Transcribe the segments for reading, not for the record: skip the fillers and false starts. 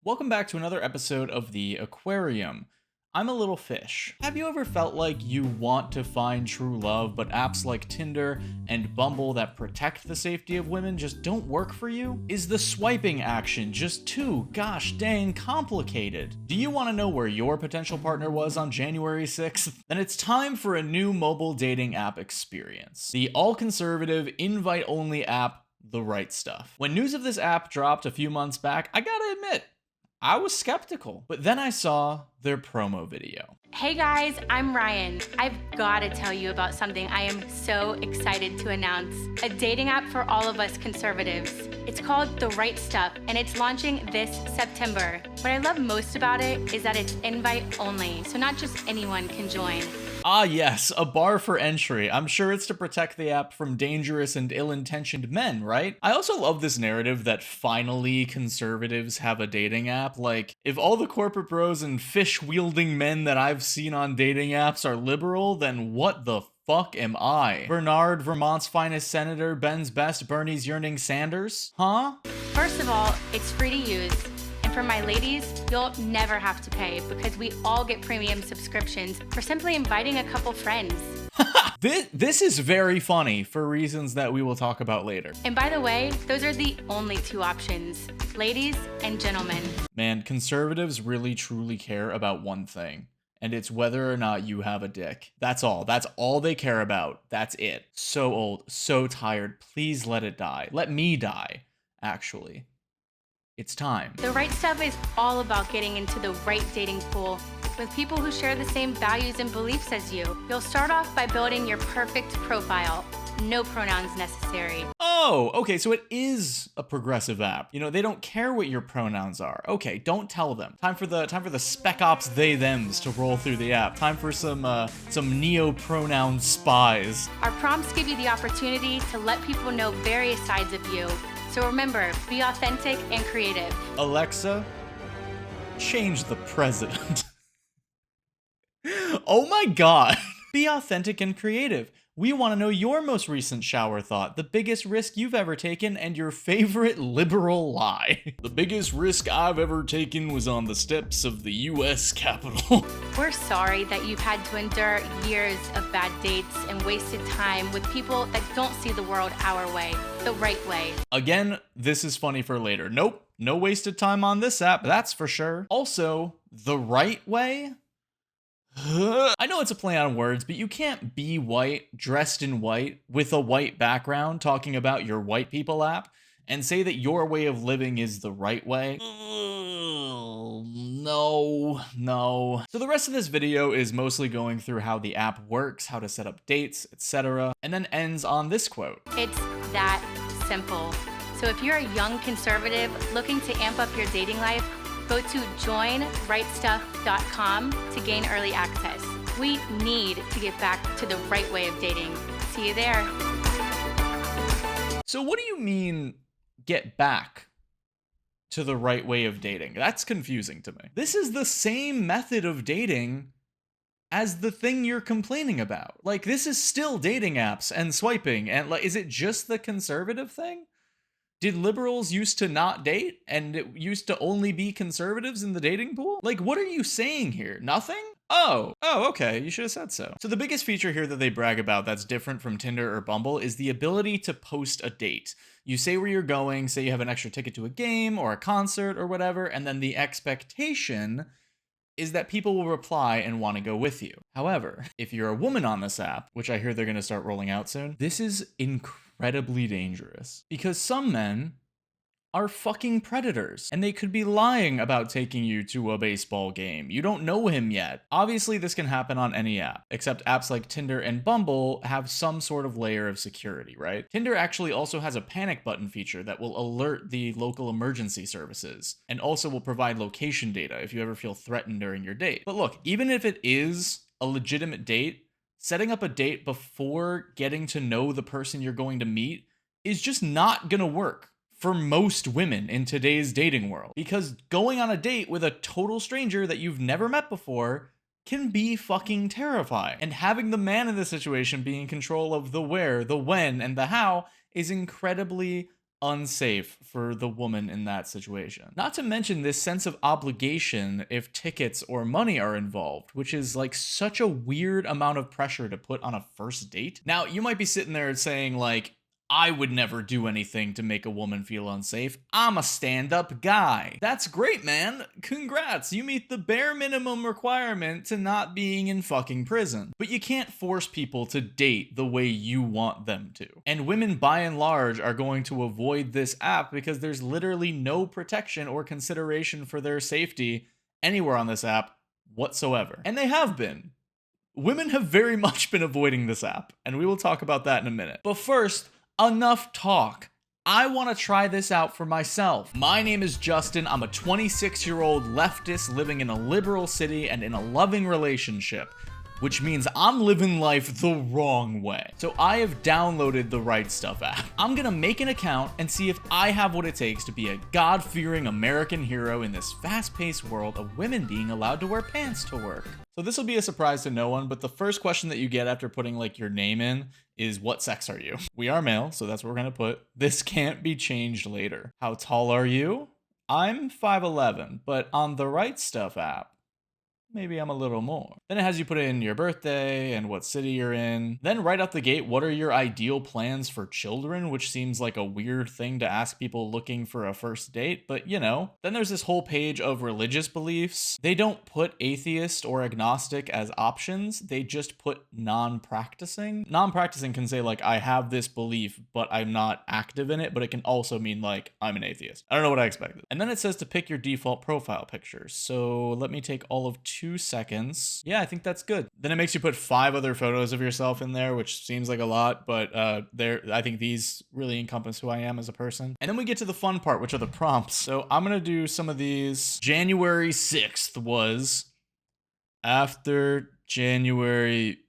Welcome back to another episode of The Aquarium. I'm a little fish. Have you ever felt like you want to find true love, but apps like Tinder and Bumble that protect the safety of women just don't work for you? Is the swiping action just too gosh dang complicated? Do you want to know where your potential partner was on January 6th? Then it's time for a new mobile dating app experience. The all-conservative, invite-only app, The Right Stuff. When news of this app dropped a few months back, I gotta admit, I was skeptical, but then I saw their promo video. Hey guys, I'm Ryan. I've got to tell you about something I am so excited to announce. A dating app for all of us conservatives. It's called The Right Stuff, and it's launching this September. What I love most about it is that it's invite only, so not just anyone can join. Ah yes, a bar for entry. I'm sure it's to protect the app from dangerous and ill-intentioned men, right? I also love this narrative that finally conservatives have a dating app. Like, if all the corporate bros and fish-wielding men that I've seen on dating apps are liberal, then what the fuck am I? Bernard, Vermont's finest senator, Ben's best, Bernie's yearning Sanders? Huh? First of all, it's free to use. And for my ladies, you'll never have to pay because we all get premium subscriptions for simply inviting a couple friends. This is very funny for reasons that we will talk about later. And by the way, those are the only two options, ladies and gentlemen. Man, conservatives really truly care about one thing, and it's whether or not you have a dick. That's all. That's all they care about. That's it. So old, so tired. Please let it die. Let me die, actually. It's time. The Right Stuff is all about getting into the right dating pool with people who share the same values and beliefs as you. You'll start off by building your perfect profile. No pronouns necessary. Oh, okay, so it is a progressive app. You know, they don't care what your pronouns are. Okay, don't tell them. Time for the spec ops they thems to roll through the app. Time for some neo-pronoun spies. Our prompts give you the opportunity to let people know various sides of you. So remember, be authentic and creative. Alexa, change the president. Oh my god. Be authentic and creative. We want to know your most recent shower thought, the biggest risk you've ever taken, and your favorite liberal lie. The biggest risk I've ever taken was on the steps of the US Capitol. We're sorry that you've had to endure years of bad dates and wasted time with people that don't see the world our way, the right way. Again, this is funny for later. Nope, no wasted time on this app, that's for sure. Also, the right way? I know it's a play on words, but you can't be white, dressed in white, with a white background, talking about your white people app, and say that your way of living is the right way. No. So the rest of this video is mostly going through how the app works, how to set up dates, etc., and then ends on this quote. It's that simple. So if you're a young conservative looking to amp up your dating life, go to joinrightstuff.com to gain early access. We need to get back to the right way of dating. See you there. So what do you mean, get back to the right way of dating? That's confusing to me. This is the same method of dating as the thing you're complaining about. Like, this is still dating apps and swiping, and like, is it just the conservative thing? Did liberals used to not date, and it used to only be conservatives in the dating pool? Like, what are you saying here? Nothing? Oh, okay, you should have said so. So the biggest feature here that they brag about that's different from Tinder or Bumble is the ability to post a date. You say where you're going, say you have an extra ticket to a game or a concert or whatever, and then the expectation is that people will reply and want to go with you. However, if you're a woman on this app, which I hear they're going to start rolling out soon, this is incredibly dangerous because some men are fucking predators and they could be lying about taking you to a baseball game. You don't know him yet. Obviously, this can happen on any app, except apps like Tinder and Bumble have some sort of layer of security, right? Tinder actually also has a panic button feature that will alert the local emergency services and also will provide location data if you ever feel threatened during your date. But look, even if it is a legitimate date, setting up a date before getting to know the person you're going to meet is just not gonna work for most women in today's dating world. Because going on a date with a total stranger that you've never met before can be fucking terrifying. And having the man in the situation be in control of the where, the when, and the how is incredibly unsafe for the woman in that situation. Not to mention this sense of obligation if tickets or money are involved, which is like such a weird amount of pressure to put on a first date. Now, you might be sitting there saying like, I would never do anything to make a woman feel unsafe. I'm a stand-up guy. That's great, man. Congrats. You meet the bare minimum requirement to not being in fucking prison. But you can't force people to date the way you want them to. And women, by and large, are going to avoid this app because there's literally no protection or consideration for their safety anywhere on this app whatsoever. And they have been. Women have very much been avoiding this app, and we will talk about that in a minute. But first, enough talk. I want to try this out for myself. My name is Justin. I'm a 26-year-old leftist living in a liberal city and in a loving relationship, which means I'm living life the wrong way. So I have downloaded the Right Stuff app. I'm gonna make an account and see if I have what it takes to be a God-fearing American hero in this fast-paced world of women being allowed to wear pants to work. So this will be a surprise to no one, but the first question that you get after putting like your name in is, what sex are you? We are male, so that's what we're gonna put. This can't be changed later. How tall are you? I'm 5'11", but on the Right Stuff app, maybe I'm a little more. Then it has you put in your birthday and what city you're in. Then right out the gate, what are your ideal plans for children? Which seems like a weird thing to ask people looking for a first date, but you know. Then there's this whole page of religious beliefs. They don't put atheist or agnostic as options. They just put non-practicing. Non-practicing can say like, I have this belief, but I'm not active in it, but it can also mean like, I'm an atheist. I don't know what I expected. And then it says to pick your default profile picture. So let me take all of 2 seconds. Yeah, I think that's good. Then it makes you put 5 other photos of yourself in there, which seems like a lot, but I think these really encompass who I am as a person. And then we get to the fun part, which are the prompts. So I'm gonna do some of these. January 6th was after January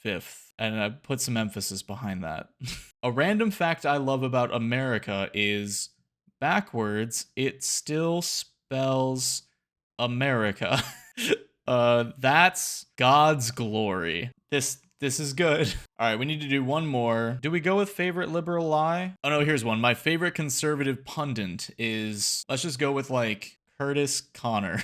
5th. And I put some emphasis behind that. A random fact I love about America is backwards, it still spells America. That's God's glory. This is good. All right, we need to do one more. Do we go with favorite liberal lie? Oh no, here's one. My favorite conservative pundit is, let's just go with like Curtis Connor.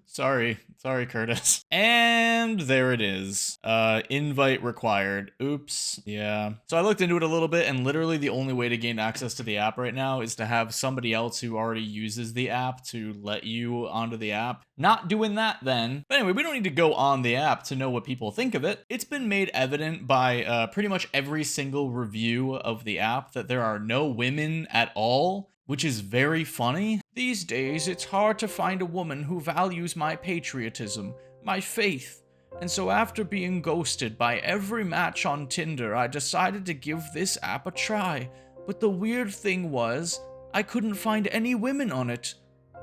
Sorry, Curtis. And there it is. Invite required. Oops. Yeah. So I looked into it a little bit, and literally the only way to gain access to the app right now is to have somebody else who already uses the app to let you onto the app. Not doing that then. But anyway, we don't need to go on the app to know what people think of it. It's been made evident by pretty much every single review of the app that there are no women at all, which is very funny. These days, it's hard to find a woman who values my patriotism, my faith. And so after being ghosted by every match on Tinder, I decided to give this app a try. But the weird thing was, I couldn't find any women on it.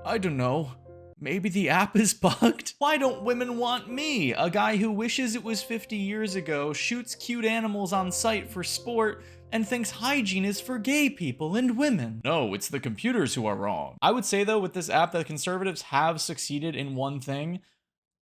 I don't know. Maybe the app is bugged? Why don't women want me? A guy who wishes it was 50 years ago, shoots cute animals on sight for sport, and thinks hygiene is for gay people and women. No, it's the computers who are wrong. I would say though, with this app, that conservatives have succeeded in one thing,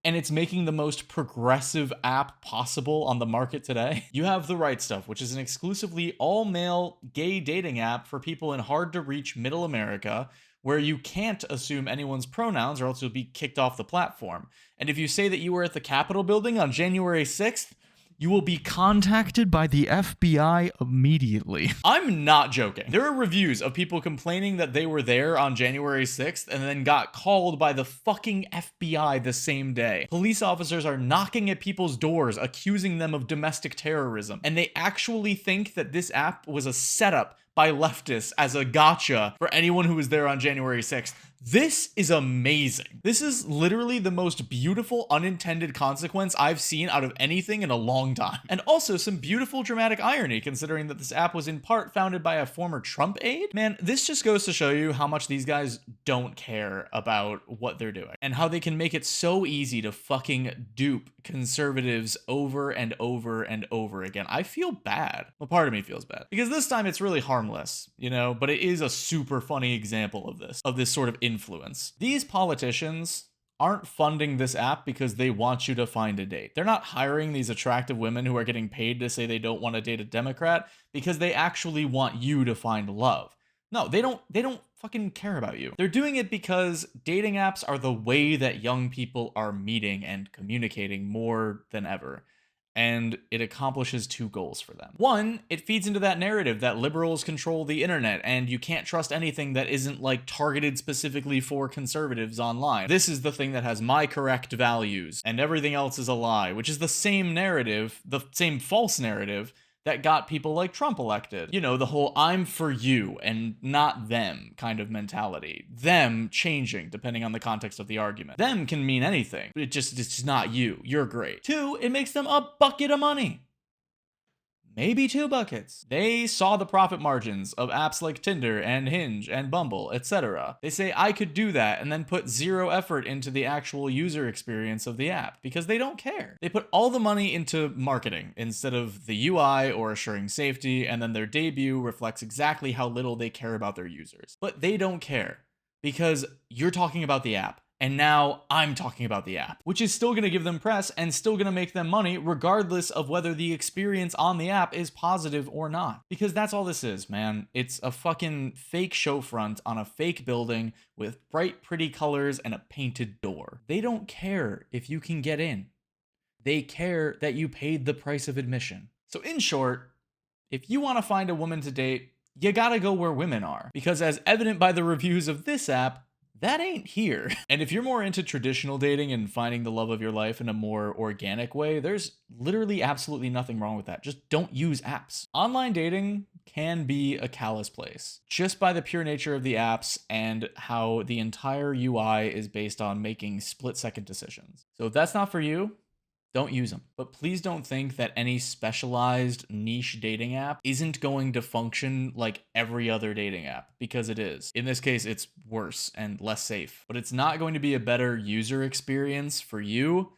and it's making the most progressive app possible on the market today. You have The Right Stuff, which is an exclusively all-male gay dating app for people in hard-to-reach middle America, where you can't assume anyone's pronouns or else you'll be kicked off the platform. And if you say that you were at the Capitol building on January 6th, you will be contacted by the FBI immediately. I'm not joking. There are reviews of people complaining that they were there on January 6th and then got called by the fucking FBI the same day. Police officers are knocking at people's doors, accusing them of domestic terrorism. And they actually think that this app was a setup by leftists as a gotcha for anyone who was there on January 6th. This is amazing. This is literally the most beautiful unintended consequence I've seen out of anything in a long time. And also some beautiful dramatic irony, considering that this app was in part founded by a former Trump aide. Man, this just goes to show you how much these guys don't care about what they're doing and how they can make it so easy to fucking dupe conservatives over and over and over again. I feel bad. Well, part of me feels bad because this time it's really harmless, you know, but it is a super funny example of this sort of influence. These politicians aren't funding this app because they want you to find a date. They're not hiring these attractive women who are getting paid to say they don't want to date a Democrat because they actually want you to find love. No, they don't fucking care about you. They're doing it because dating apps are the way that young people are meeting and communicating more than ever. And it accomplishes two goals for them. One, it feeds into that narrative that liberals control the internet and you can't trust anything that isn't like targeted specifically for conservatives online. This is the thing that has my correct values and everything else is a lie, which is the same narrative, the same false narrative that got people like Trump elected. You know, the whole I'm for you and not them kind of mentality. Them changing depending on the context of the argument. Them can mean anything, but it's just not you. You're great. Two, it makes them a bucket of money. Maybe 2 buckets. They saw the profit margins of apps like Tinder and Hinge and Bumble, etc. They say, I could do that, and then put 0 effort into the actual user experience of the app because they don't care. They put all the money into marketing instead of the UI or assuring safety, and then their debut reflects exactly how little they care about their users. But they don't care because you're talking about the app. And now I'm talking about the app, which is still going to give them press and still going to make them money regardless of whether the experience on the app is positive or not. Because that's all this is, man. It's a fucking fake show front on a fake building with bright, pretty colors and a painted door. They don't care if you can get in. They care that you paid the price of admission. So in short, if you want to find a woman to date, you gotta go where women are. Because as evident by the reviews of this app, that ain't here. And if you're more into traditional dating and finding the love of your life in a more organic way, there's literally absolutely nothing wrong with that. Just don't use apps. Online dating can be a callous place just by the pure nature of the apps and how the entire UI is based on making split-second decisions. So if that's not for you, don't use them. But please don't think that any specialized niche dating app isn't going to function like every other dating app, because it is. In this case, it's worse and less safe. But it's not going to be a better user experience for you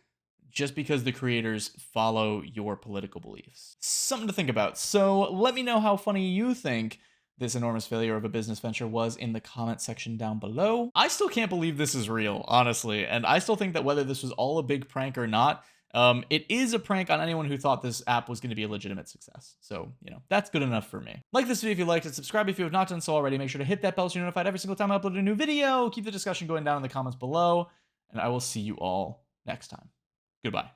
just because the creators follow your political beliefs. Something to think about. So let me know how funny you think this enormous failure of a business venture was in the comment section down below. I still can't believe this is real, honestly. And I still think that whether this was all a big prank or not, it is a prank on anyone who thought this app was going to be a legitimate success. So, you know, that's good enough for me. Like this video if you liked it, subscribe if you have not done so already. Make sure to hit that bell so you're notified every single time I upload a new video. Keep the discussion going down in the comments below, and I will see you all next time. Goodbye.